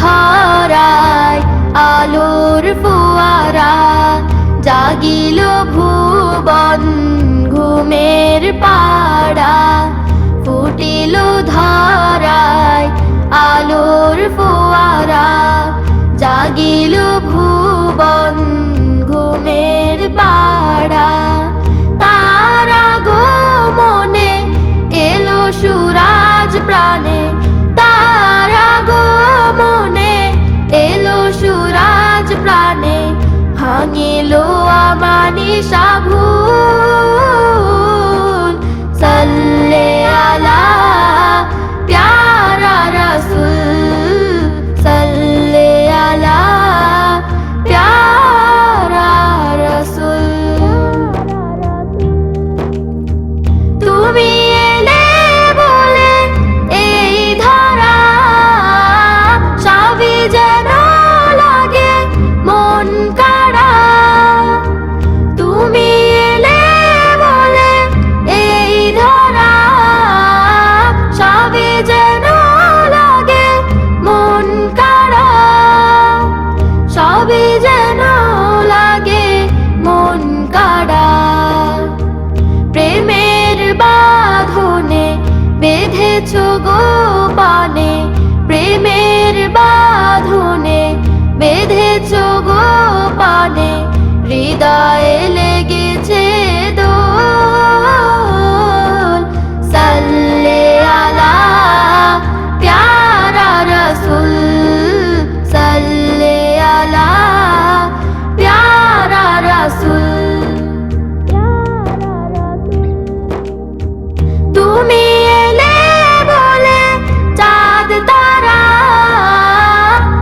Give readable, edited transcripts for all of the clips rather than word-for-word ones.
ধরায় আলোর ফোয়ারা, জাগিল ভুবন ঘুমের পাড়া। ফুটিল ধরায় আলোর ফোয়ারা, জাগিল ভুবন ঘুমের পাড়া। তার আগমনে এলো সুরাজ প্রাণে, তার আগমনে এলো সুরাজ প্রাণে। ভাঙিল আমানিশা ভুল, সাল্লে আলা প্যারা রাসূল, সাল্লে আলা প্যারা রাসূল। তুমি এলে বলে এই ধরা, সবই যেন লাগে মন কাড়া। তুমি এলে বলে এই ধরা, সবই যেন লাগে মন কাড়া। সবই যেন লাগে মন কাড়া। প্রেমের বাঁধনে বেঁধেছ গোপনে, প্রেমের বাঁধনে বেঁধেছ গোপনে। হৃদয়ে লেগেছে দোল, সাল্লে আলা প্যারা রাসূল, সাল্লে আলা প্যারা রাসূল। তুমি এলে বলে চাঁদ তারা,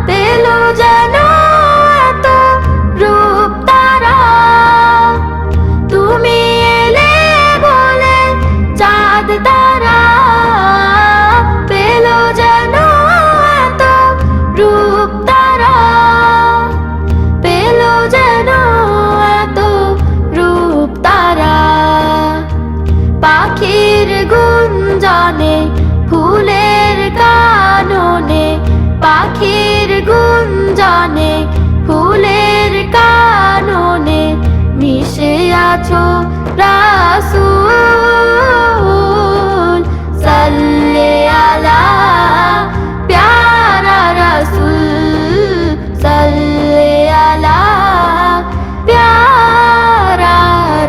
পেল যেন এত রূপ তারা। তুমি এলে বলে চাঁদ তারা, পেল যেন এত রূপ তারা। পেল যেন এত রূপ তারা। পাখির গুঞ্জনে ফুলের কাননে, পাখির গুঞ্জনে ফুলের কাননে। মিশে আছো রাসূল, সাল্লে আলা প্যারা রাসূল, সাল্লে আলা প্যারা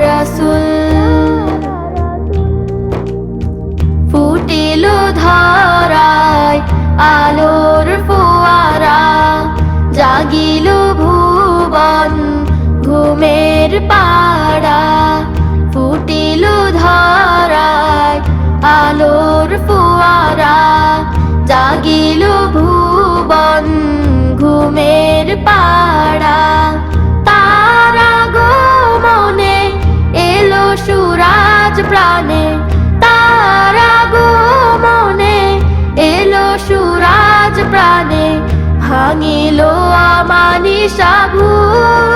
রাসূল। ফুটিল ধরায় আলোর ফোয়ারা, জাগিল ভুবন ঘুমের পাড়া। ফুটিল ধরায় আলোর ফোয়ারা, জাগিল ভুবন ঘুমের পাড়া। তার আগমনে এলো সুরাজ প্রাণে, তার আগমনে এলো সুরাজ প্রাণে। ভাঙিল আমানিশা ভুল,